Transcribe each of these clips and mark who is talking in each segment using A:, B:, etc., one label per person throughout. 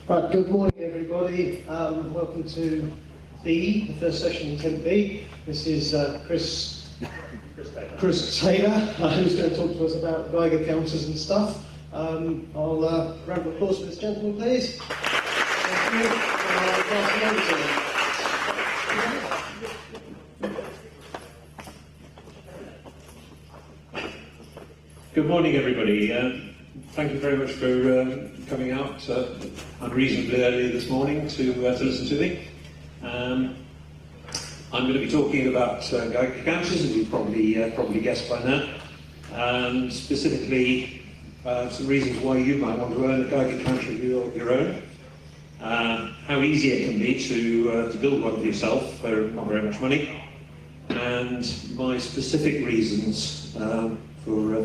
A: Right, good morning everybody. Welcome to B, the first session in 10B. This is Chris Taylor, who's going to talk to us about Geiger counters and stuff. I'll round of applause for this gentleman, please. Thank you.
B: Good morning, everybody. Thank you very much for coming out unreasonably early this morning to listen to me. I'm going to be talking about Geiger counters, as you've probably guessed by now, and specifically some reasons why you might want to own a Geiger counter of your own, how easy it can be to build one for yourself for not very much money, and my specific reasons for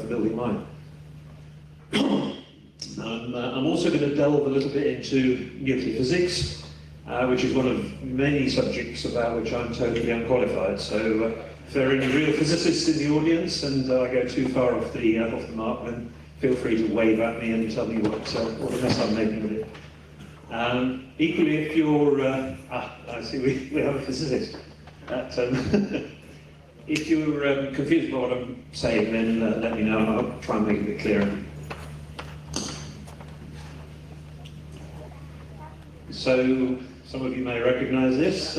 B: building mine. I'm also going to delve a little bit into nuclear physics, which is one of many subjects about which I'm totally unqualified. So if there are any real physicists in the audience and I go too far off the mark, then feel free to wave at me and tell me what mess I'm making with it. Equally, if you're, I see we have a physicist. If you're confused by what I'm saying, then let me know and I'll try and make it a bit clearer. So, some of you may recognise this.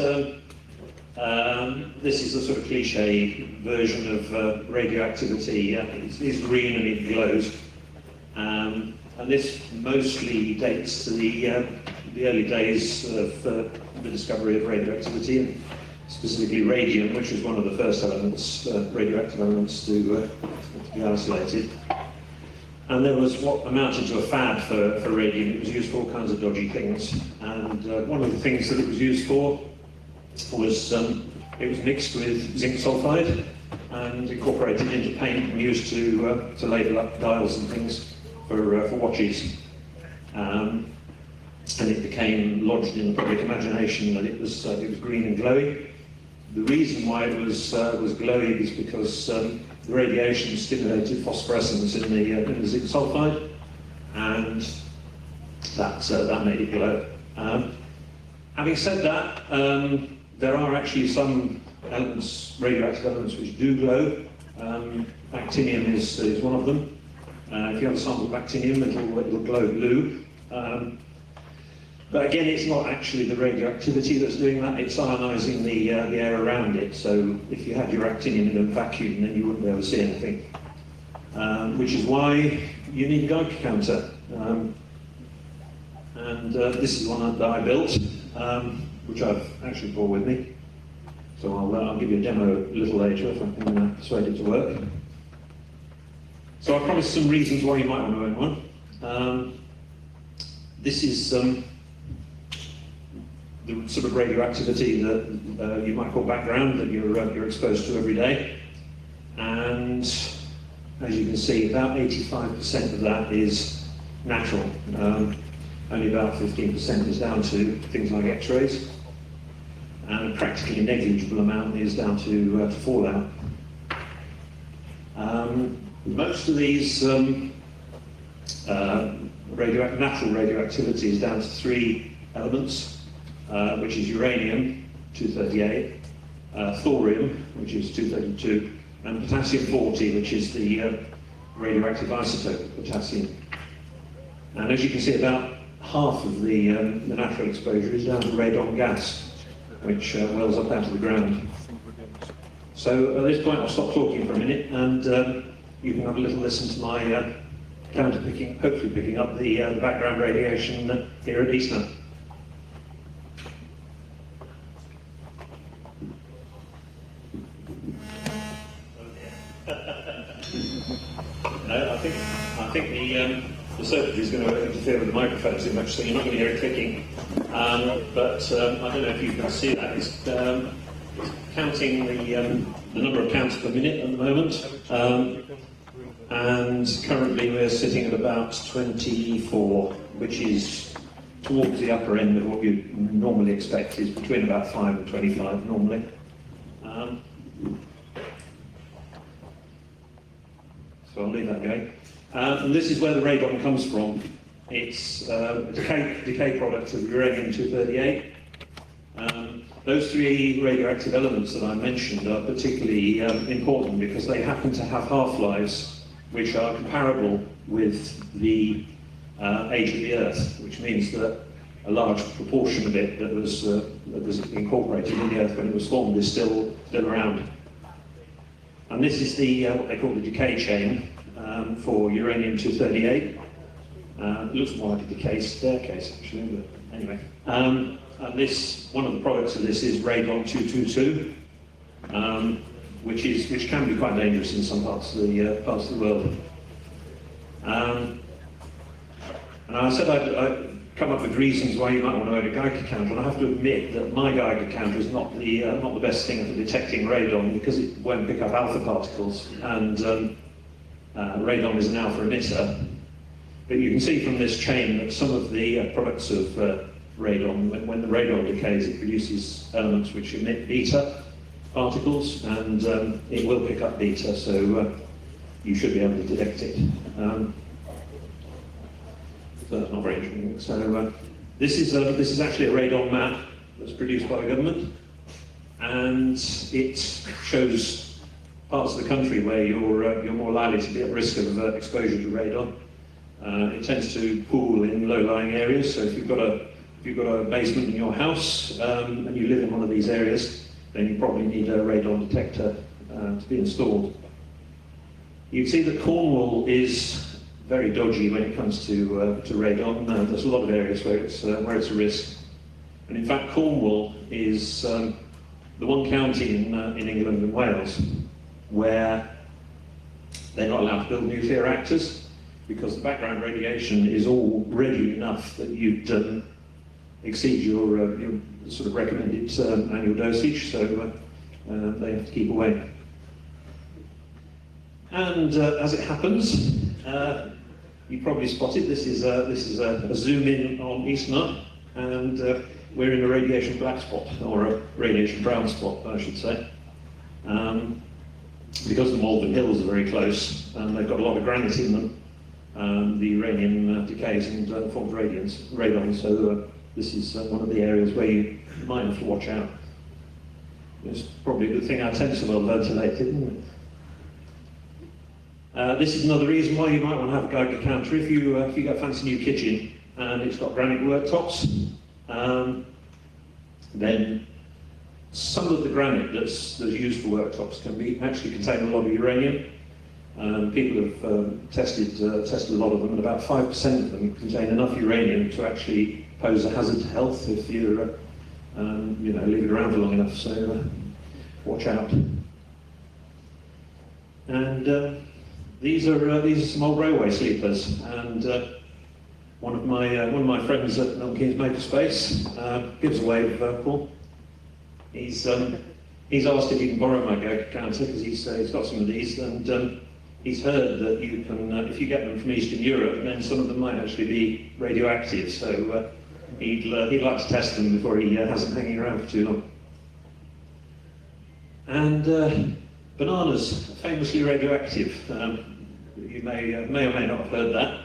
B: This is a sort of cliche version of radioactivity. It's green and it glows. And this mostly dates to the early days of the discovery of radioactivity, and specifically radium, which was one of the first elements, radioactive elements to be isolated. And there was what amounted to a fad for radium. It was used for all kinds of dodgy things. And one of the things that it was used for was it was mixed with zinc sulfide and incorporated into paint and used to label up dials and things for watches. And it became lodged in the public imagination that it was green and glowy. The reason why it was glowy is because the radiation stimulated phosphorescence in the zinc sulfide, and that made it glow. Having said that, there are actually some elements, radioactive elements, which do glow. Actinium is one of them. If you have a sample of actinium, it'll glow blue. But again, it's not actually the radioactivity that's doing that, it's ionising the air around it. So if you had your actinium in a vacuum, then you wouldn't be able to see anything. Which is why you need a Geiger counter. This is one that I built, which I've actually brought with me. So I'll give you a demo a little later if I can persuade it to work. So I promised some reasons why you might want to own one. This is the sort of radioactivity that you might call background that you're exposed to every day. And as you can see, about 85% of that is natural. Only about 15% is down to things like X-rays. And a practically negligible amount is down to fallout. Most of these natural radioactivity is down to three elements. Which is uranium, 238, thorium, which is 232, and potassium-40, which is the radioactive isotope of potassium. And as you can see, about half of the natural exposure is down to radon gas, which wells up out of the ground. So at this point, I'll stop talking for a minute, and you can have a little listen to my counter picking, hopefully picking up the background radiation here at Eastman. I think the circuit is going to interfere with the microphone too much, so you're not going to hear it clicking. But I don't know if you can see that. It's counting the number of counts per minute at the moment. And currently we're sitting at about 24, which is towards the upper end of what you normally expect, is between about 5 and 25 normally. So I'll leave that going. And this is where the radon comes from. It's a decay product of uranium-238. Those three radioactive elements that I mentioned are particularly important because they happen to have half-lives which are comparable with the age of the Earth, which means that a large proportion of it that was incorporated in the Earth when it was formed is still around. And this is the what they call the decay chain for uranium-238. It looks more like a decay staircase, actually, but anyway. And this, one of the products of this is radon-222, which can be quite dangerous in some parts of the world. And I said I'd come up with reasons why you might want to own a Geiger counter, and I have to admit that my Geiger counter is not the best thing for detecting radon because it won't pick up alpha particles, and radon is an alpha emitter. But you can see from this chain that some of the products of radon, when the radon decays, it produces elements which emit beta particles, and it will pick up beta, so you should be able to detect it. So that's not very interesting. So this is actually a radon map that's produced by the government, and it shows parts of the country where you're more likely to be at risk of exposure to radon. It tends to pool in low-lying areas, so if you've got a basement in your house and you live in one of these areas, then you probably need a radon detector to be installed. You can see that Cornwall is very dodgy when it comes to radon. There's a lot of areas where it's a risk, and in fact Cornwall is the one county in England and Wales where they're not allowed to build nuclear reactors, because the background radiation is already enough that you'd exceed your sort of recommended annual dosage, so they have to keep away. And as it happens, you probably spotted this is a zoom in on Eastnut, and we're in a radiation black spot, or a radiation brown spot, I should say. Because the Malvern Hills are very close, and they've got a lot of granite in them, the uranium decays and forms radon, so this is one of the areas where you might have to watch out. It's probably a good thing our tents are well ventilated, isn't it? This is another reason why you might want to have a Geiger counter. If you get a fancy new kitchen and it's got granite worktops, then some of the granite that's used for worktops can actually contain a lot of uranium. People have tested a lot of them, and about 5% of them contain enough uranium to actually pose a hazard to health if you leave it around for long enough. So watch out. And these are some old railway sleepers, and one of my friends at Milton Keynes Makerspace gives away Paul. He's asked if he can borrow my Geiger counter because he's got some of these, and he's heard that you can, if you get them from Eastern Europe, then some of them might actually be radioactive. So he'd like to test them before he has them hanging around for too long. And bananas, famously radioactive. You may or may not have heard that.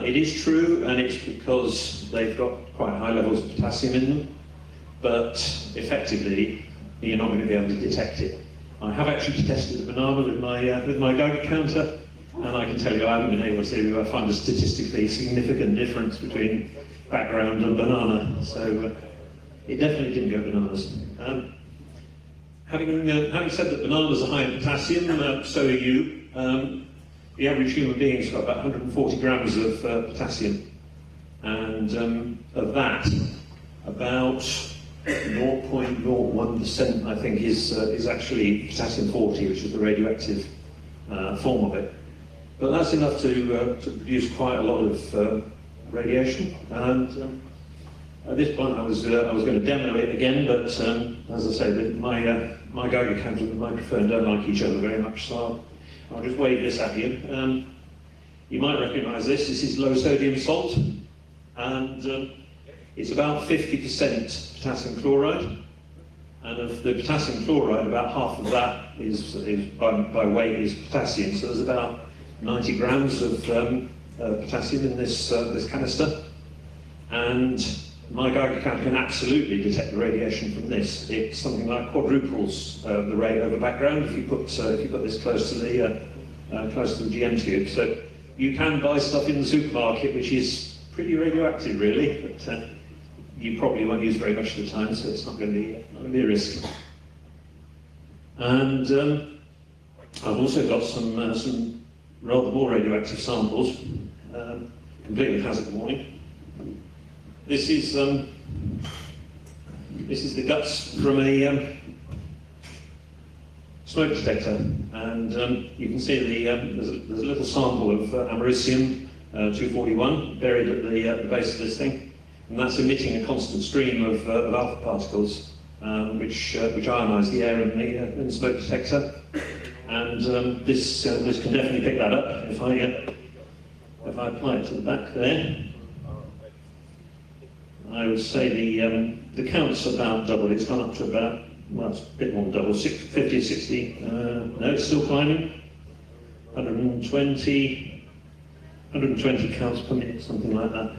B: It is true, and it's because they've got quite high levels of potassium in them, but effectively you're not going to be able to detect it. I have actually tested the banana with my Geiger counter, and I can tell you I haven't been able to find a statistically significant difference between background and banana, so it definitely didn't go bananas. Having said that bananas are high in potassium, so are you. The average human being has got about 140 grams of potassium, and of that, about 0.01% I think is actually potassium-40, which is the radioactive form of it. But that's enough to produce quite a lot of radiation. And at this point, I was going to demo it again, but as I say, my Geiger counter and the microphone don't like each other very much, so I'll just wave this at you. You might recognise this. This is low sodium salt, and it's about 50% potassium chloride. And of the potassium chloride, about half of that is by weight is potassium. So there's about 90 grams of potassium in this canister, and my Geiger counter can absolutely detect the radiation from this. It's something like quadruples the rate over background if you put this close to the GM tube. So you can buy stuff in the supermarket which is pretty radioactive, really, but you probably won't use very much of the time, so it's not going to be a risk. And I've also got some rather more radioactive samples, completely hazard warning. This is the guts from a smoke detector, and you can see there's a little sample of americium 241 buried at the base of this thing, and that's emitting a constant stream of alpha particles, which ionise the air in the smoke detector, and this can definitely pick that up if I apply it to the back there. I would say the count's about double. It's gone up to about, well, it's a bit more than double, 50, 60. No, it's still climbing. 120 counts per minute, something like that.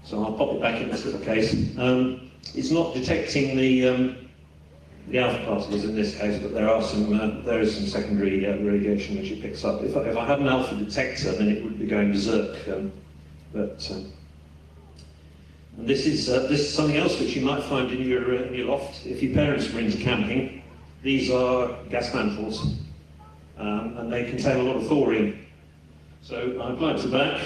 B: So I'll pop it back in this little case. It's not detecting the alpha particles in this case, but there is some secondary radiation which it picks up. If I had an alpha detector, then it would be going berserk. And this is something else which you might find in your loft. If your parents were into camping, these are gas mantles, and they contain a lot of thorium. So I applied to the back,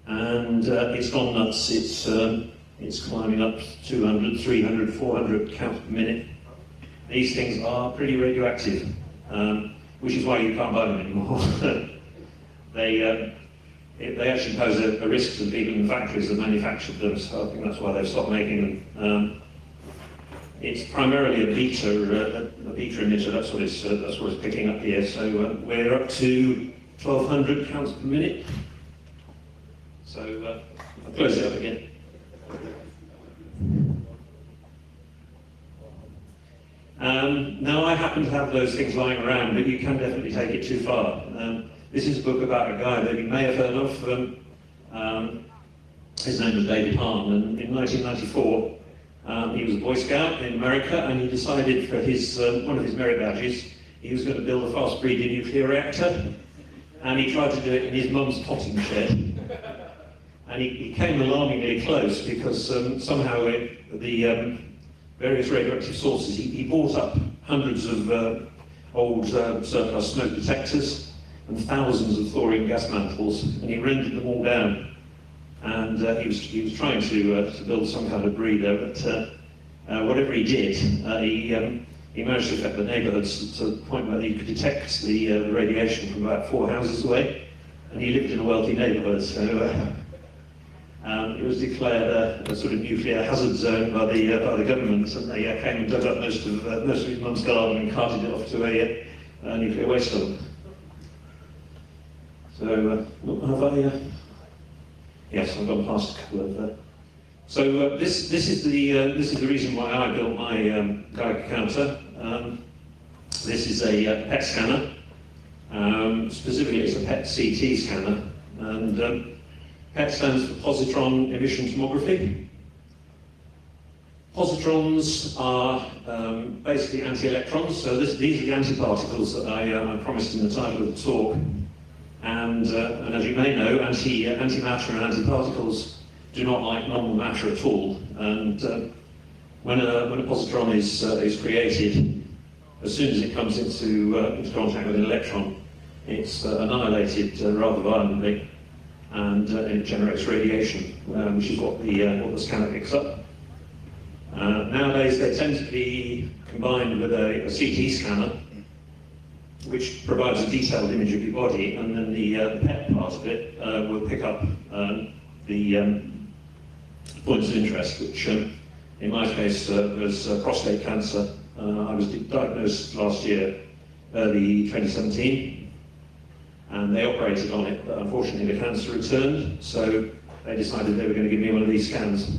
B: and it's gone nuts. It's climbing up 200, 300, 400 counts per minute. These things are pretty radioactive, which is why you can't buy them anymore. They actually pose a risk to the people in the factories that manufactured them, so I think that's why they've stopped making them. It's primarily a beta emitter. That's what it's picking up here. So we're up to 1,200 counts per minute. So I'll close it up again. Now I happen to have those things lying around, but you can definitely take it too far. This is a book about a guy that you may have heard of. His name was David Hahn, and in 1994 he was a Boy Scout in America, and he decided for one of his merit badges he was going to build a fast-breeding nuclear reactor, and he tried to do it in his mum's potting shed. And he came alarmingly close because somehow the various radioactive sources, he bought up hundreds of old surplus smoke detectors and thousands of thorium gas mantles, and he rendered them all down. And he was trying to build some kind of breeder, but whatever he did, he managed to affect the neighbourhoods to the point where he could detect the radiation from about 4 houses away, and he lived in a wealthy neighbourhood, so it was declared a sort of nuclear hazard zone by the government, and they came and dug up most of his mum's garden and carted it off to a nuclear waste dump. So, yes, I've gone past a couple of. So this is the reason why I built my Geiger counter. This is a PET scanner. Specifically, it's a PET CT scanner, and PET stands for positron emission tomography. Positrons are basically anti-electrons. So these are the antiparticles that I promised in the title of the talk. And as you may know, antimatter and antiparticles do not like normal matter at all. And when a positron is created, as soon as it comes into contact with an electron, it's annihilated rather violently, and it generates radiation, which is what the scanner picks up. Nowadays, they tend to be combined with a CT scanner, which provides a detailed image of your body, and then the PET part of it will pick up the points of interest, which in my case was prostate cancer. I was diagnosed last year, early 2017, and they operated on it, but unfortunately the cancer returned, so they decided they were going to give me one of these scans.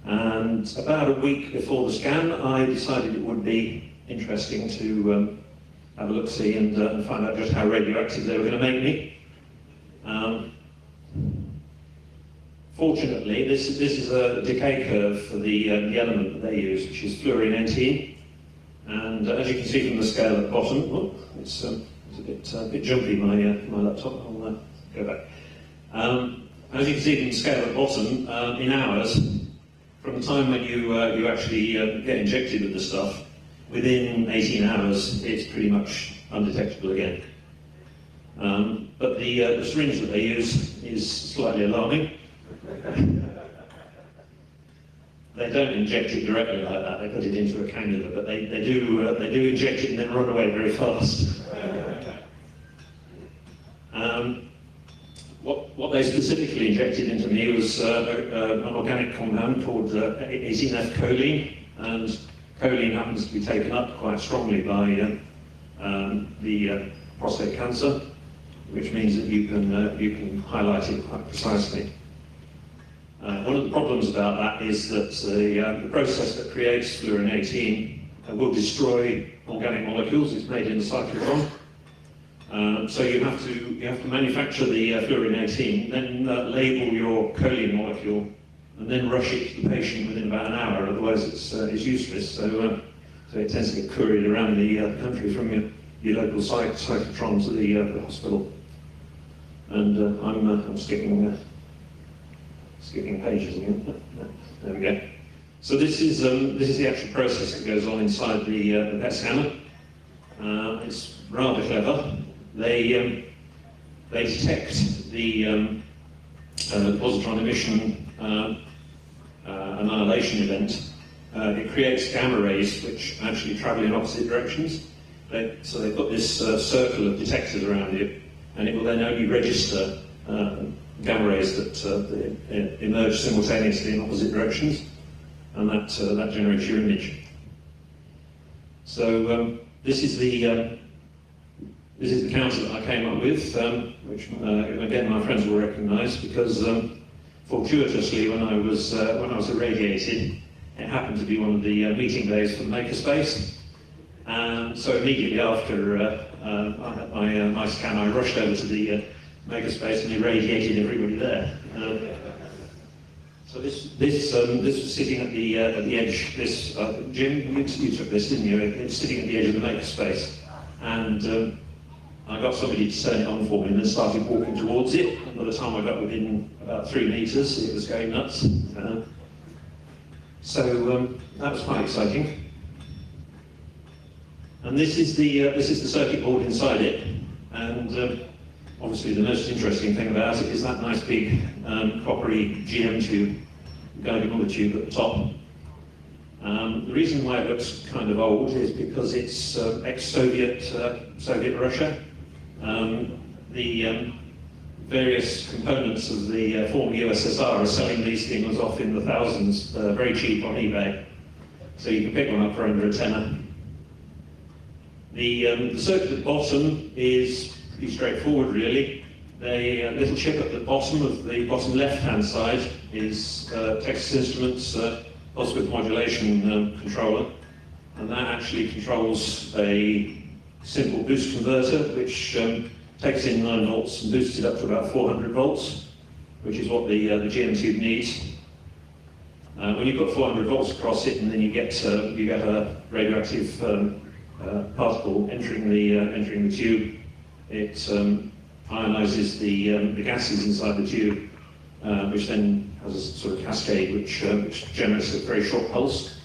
B: And about a week before the scan, I decided it would be interesting to have a look-see and find out just how radioactive they were going to make me. Fortunately, this is a decay curve for the element that they use, which is fluorine-18. And as you can see from the scale at the bottom, it's a bit jumpy, my laptop. I'll go back. As you can see from the scale at the bottom, in hours, from the time when you actually get injected with the stuff, within 18 hours, it's pretty much undetectable again. But the syringe that they use is slightly alarming. They don't inject it directly like that. They put it into a cannula, but they do inject it and then run away very fast. What they specifically injected into me was an organic compound called 18F choline, and choline happens to be taken up quite strongly by the prostate cancer, which means that you can highlight it quite precisely. One of the problems about that is that the process that creates fluorine-18 will destroy organic molecules. It's made in a cyclotron. So you have to manufacture the fluorine-18, then label your choline molecule, and then rush it to the patient within about an hour. Otherwise, it's useless. So it tends to get couried around the country from your local cyclotron to the hospital. And I'm skipping pages again. There we go. So this is the actual process that goes on inside the PET scanner. It's rather clever. They detect the positron emission annihilation event. It creates gamma rays which actually travel in opposite directions. So they put this circle of detectors around you, and it will then only register gamma rays that emerge simultaneously in opposite directions, and that generates your image. So this is the counter that I came up with, which again my friends will recognise, because fortuitously when I was irradiated, it happened to be one of the meeting days for the Makerspace, and so immediately after I had my scan, I rushed over to the Makerspace and irradiated everybody there. So this was sitting at the edge. This Jim, you took this, didn't you? It's sitting at the edge of the Makerspace, and I got somebody to turn it on for me, and then started walking towards it. And by the time I got within about 3 meters, it was going nuts. So that was quite exciting. And this is the circuit board inside it, and obviously the most interesting thing about it is that nice big coppery GM tube, Geiger tube at the top. The reason why it looks kind of old is because it's ex-Soviet Soviet Russia. The various components of the former USSR are selling these things off in the thousands, very cheap on eBay. So you can pick one up for under a tenner. The circuit at the bottom is pretty straightforward, really. The little chip at the bottom of the bottom left-hand side is Texas Instruments pulse-width modulation controller, and that actually controls a simple boost converter, which takes in 9 volts and boosts it up to about 400 volts, which is what the GM tube needs. When you put 400 volts across it, and then you get a radioactive particle entering the tube, it ionizes the gases inside the tube, which then has a sort of cascade which generates a very short pulse.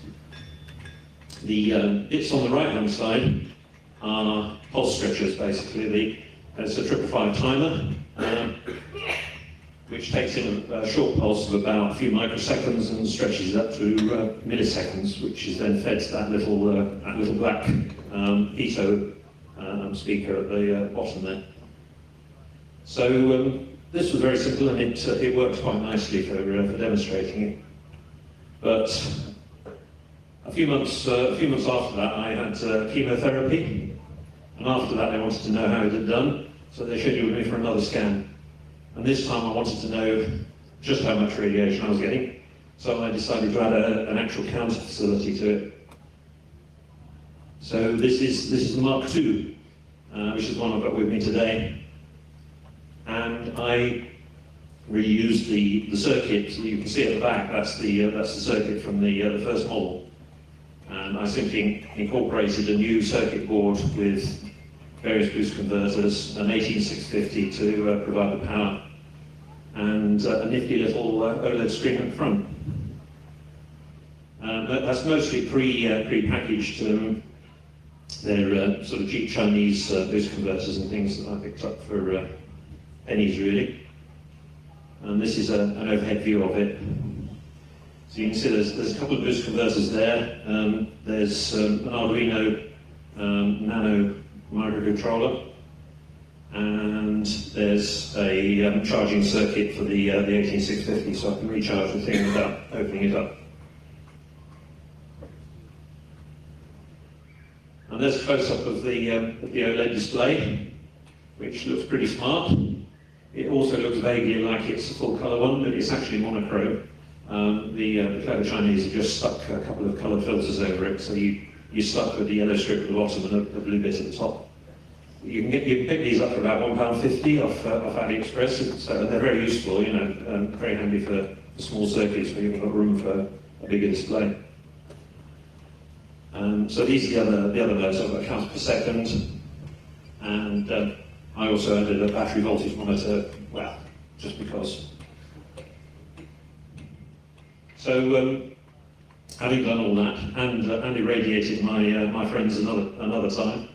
B: The bits on the right-hand side are pulse stretchers, basically. It's a 555 timer, which takes in a short pulse of about a few microseconds and stretches it up to milliseconds, which is then fed to that little black pitot speaker at the bottom there. So this was very simple, and it worked quite nicely for demonstrating it. But a few months after that, I had chemotherapy, and after that they wanted to know how it had done, so they scheduled me for another scan. And this time I wanted to know just how much radiation I was getting, so I decided to add an actual counter facility to it. So this is the Mark II which is the one I've got with me today. And I reused the circuit. You can see at the back, that's the circuit from the first model. And I simply incorporated a new circuit board with various boost converters, an 18650 to provide the power, and a nifty little OLED screen at the front. That's mostly pre-packaged. They're sort of cheap Chinese boost converters and things that I picked up for pennies, really. And this is an overhead view of it. So you can see there's a couple of boost converters there. There's an Arduino Nano microcontroller, and there's a charging circuit for the 18650, so I can recharge the thing without opening it up. And there's a close-up of the OLED display, which looks pretty smart. It also looks vaguely like it's a full-colour one, but it's actually monochrome. The clever Chinese have just stuck a couple of colour filters over it, so you're stuck with the yellow strip at the bottom and the blue bit at the top. You can pick these up for about £1.50 off AliExpress, so they're very useful, you know, very handy for small circuits where you've got room for a bigger display. So these are the other modes. I've got counts per second, and I also added a battery voltage monitor, well, just because. So having done all that and irradiated my friends another time,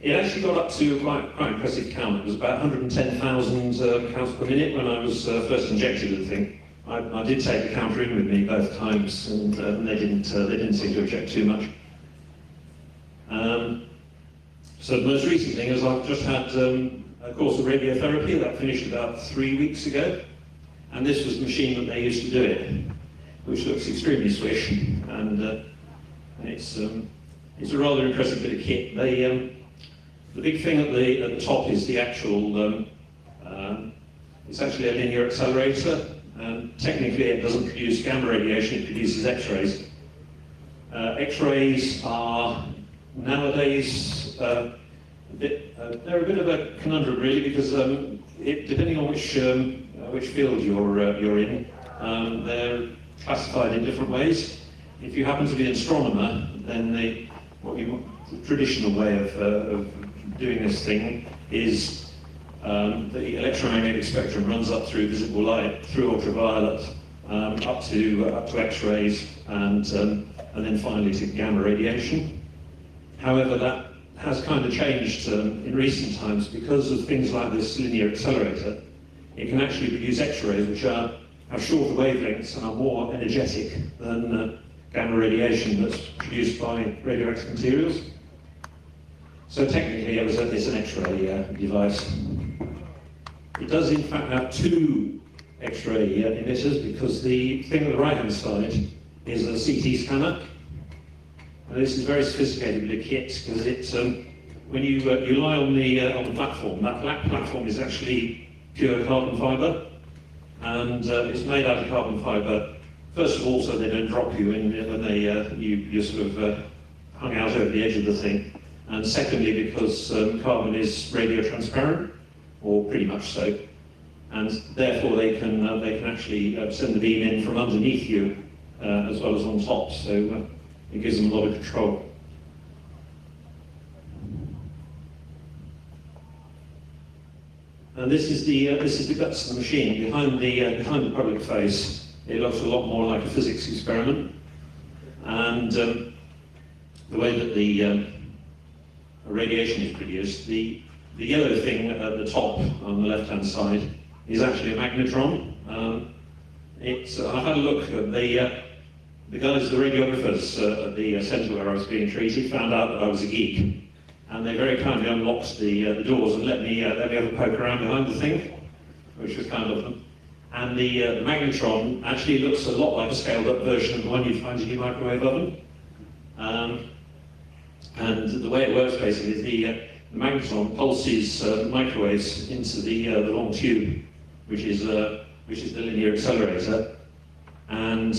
B: it actually got up to quite impressive count. It was about 110,000 counts per minute when I was first injected with the thing. I did take the counter in with me both times, and they didn't seem to object too much. So the most recent thing is I've just had a course of radiotherapy that finished about 3 weeks ago, and this was the machine that they used to do it, which looks extremely swish, and it's a rather impressive bit of kit. The big thing at the top is the actual. It's actually a linear accelerator. Technically, it doesn't produce gamma radiation; it produces X-rays. X-rays are nowadays they're a bit of a conundrum, really, because depending on which field you're in, they're classified in different ways. If you happen to be an astronomer, then the traditional way of doing this thing is the electromagnetic spectrum runs up through visible light, through ultraviolet, up to X-rays, and then finally to gamma radiation. However, that has kind of changed in recent times because of things like this linear accelerator. It can actually produce X-rays which have shorter wavelengths and are more energetic than gamma radiation that's produced by radioactive materials. So technically, it's an X-ray device. It does in fact have two X-ray emitters, because the thing on the right-hand side is a CT scanner. And this is very sophisticated bit of kit, because it's when you lie on the platform, that black platform is actually pure carbon fibre, and it's made out of carbon fibre. First of all, so they don't drop you when you're sort of hung out over the edge of the thing. And secondly, because carbon is radio transparent, or pretty much so, and therefore they can actually send the beam in from underneath you as well as on top. So it gives them a lot of control. And this is the guts of the machine. Behind the public face, it looks a lot more like a physics experiment, and the way that the radiation is produced. The yellow thing at the top on the left-hand side is actually a magnetron. I've had a look at the guys, the radiographers at the centre where I was being treated, found out that I was a geek, and they very kindly unlocked the doors and let me have a poke around behind the thing, which was kind of them. And the magnetron actually looks a lot like a scaled-up version of the one you'd find in your microwave oven. And the way it works basically is the magnetron pulses microwaves into the long tube, which is the linear accelerator, and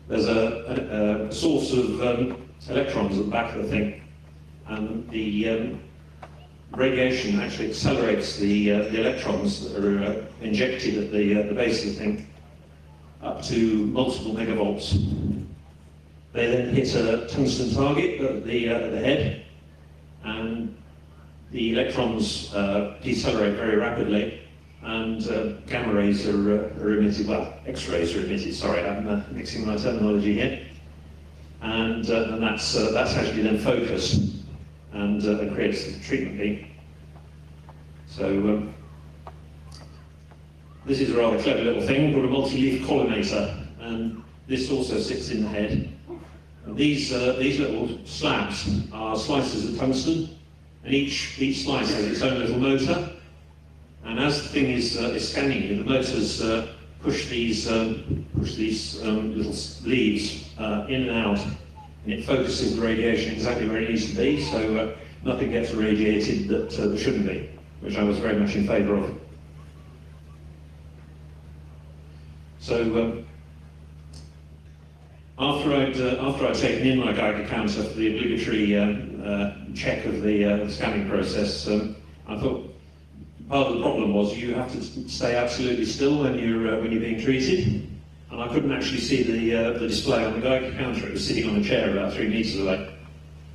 B: there's a source of electrons at the back of the thing, and the radiation actually accelerates the electrons that are injected at the base of the thing up to multiple megavolts. They then hit a tungsten target at the head, and the electrons decelerate very rapidly, and gamma rays are emitted, well, X-rays are emitted, sorry, I'm mixing my terminology here. And that's actually then focused and creates the treatment beam. So this is a rather clever little thing called a multi-leaf collimator, and this also sits in the head. And these little slabs are slices of tungsten, and each slice has its own little motor. And as the thing is scanning you, the motors push these little leads in and out, and it focuses the radiation exactly where it needs to be, so nothing gets irradiated that shouldn't be, which I was very much in favour of. So after I'd taken in my Geiger counter for the obligatory check of the scanning process, I thought part of the problem was you have to stay absolutely still when you're being treated, and I couldn't actually see the display on the Geiger counter. It was sitting on a chair about 3 meters away.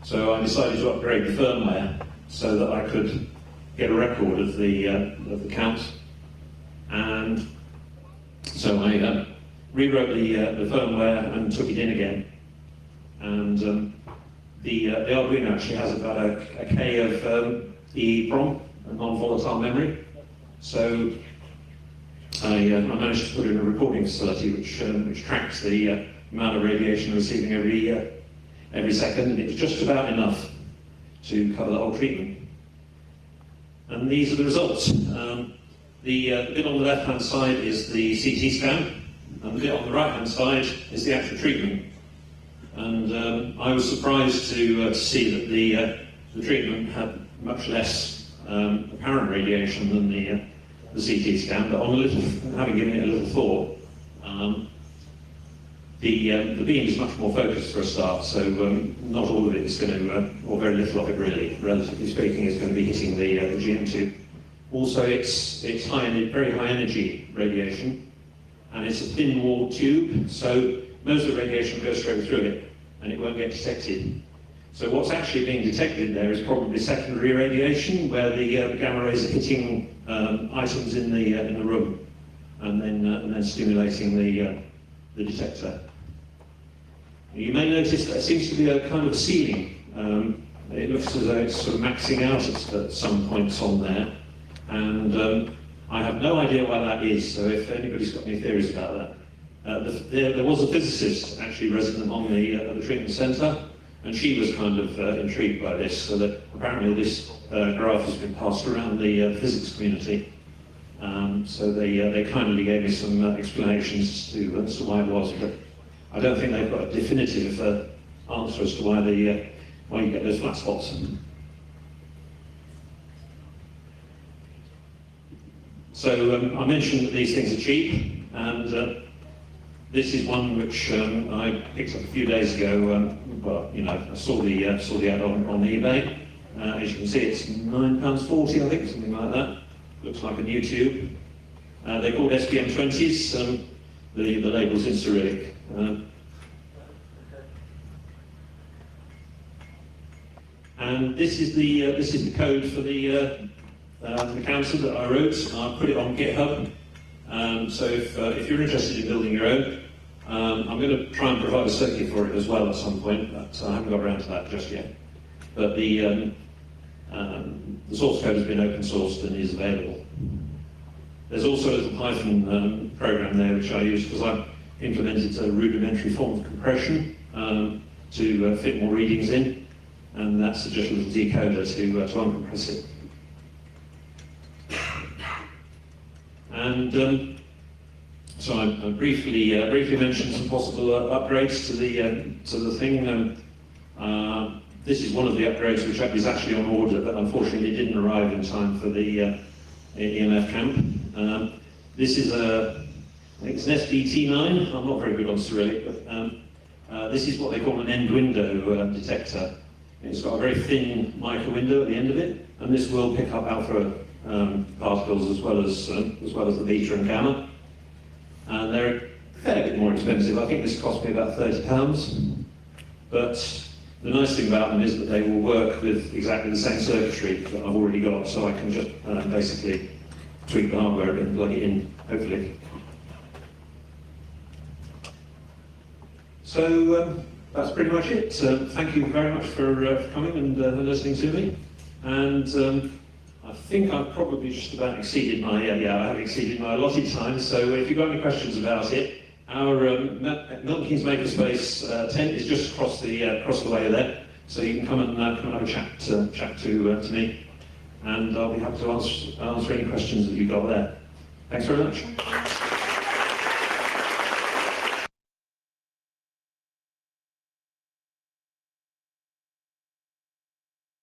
B: So I decided to upgrade the firmware so that I could get a record of the count, and so I rewrote the firmware and took it in again. And the Arduino actually has about a K of EEPROM, a non-volatile memory. So I managed to put in a recording facility which tracks the amount of radiation receiving every second, and it was just about enough to cover the whole treatment. And these are the results. The bit on the left-hand side is the CT scan, and the bit on the right-hand side is the actual treatment. And I was surprised to see that the treatment had much less apparent radiation than the CT scan, but having given it a little thought, the beam is much more focused for a start, so not all of it is going to, or very little of it really, relatively speaking, is going to be hitting the GM tube. Also, it's very high energy radiation, and it's a thin walled tube, so most of the radiation goes straight through it, and it won't get detected. So what's actually being detected there is probably secondary radiation, where the gamma rays are hitting items in the room, and then stimulating the detector. You may notice that there seems to be a kind of a ceiling. It looks as though it's sort of maxing out at some points on there, and I have no idea why that is. So if anybody's got any theories about that, there was a physicist actually resident on the treatment centre, and she was kind of intrigued by this, so that apparently this graph has been passed around the physics community. So they kindly gave me some explanations as to why it was, but I don't think they've got a definitive answer as to why you get those flat spots. So I mentioned that these things are cheap, and this is one which I picked up a few days ago. Well, you know, I saw the ad on eBay. As you can see, it's £9.40, I think, something like that. Looks like a new tube. They're called SPM20s. The label's in Cyrillic. And this is the code for the counter that I wrote. I put it on GitHub. So if you're interested in building your own, I'm going to try and provide a circuit for it as well at some point, but I haven't got around to that just yet. But the source code has been open sourced and is available. There's also a little Python program there which I use because I've implemented a rudimentary form of compression to fit more readings in, and that's just a little decoder to uncompress it. And so I briefly mentioned some possible upgrades to the thing. This is one of the upgrades which is actually on order, but unfortunately didn't arrive in time for the EMF camp. This is I think it's an SBT9. I'm not very good on Cyrillic, but this is what they call an end window detector. It's got a very thin micro window at the end of it, and this will pick up alpha particles as well as the beta and gamma. And they're a fair bit more expensive. I think this cost me about £30. But the nice thing about them is that they will work with exactly the same circuitry that I've already got, so I can just basically tweak the hardware a bit and plug it in, hopefully. So that's pretty much it. Thank you very much for coming and listening to me. And I think I've probably just about exceeded my, I have exceeded my allotted time. So if you've got any questions about it, our Milton Keynes Makerspace tent is just across the way there. So you can come and have a chat to me, and I'll be happy to answer any questions that you've got there. Thanks very much.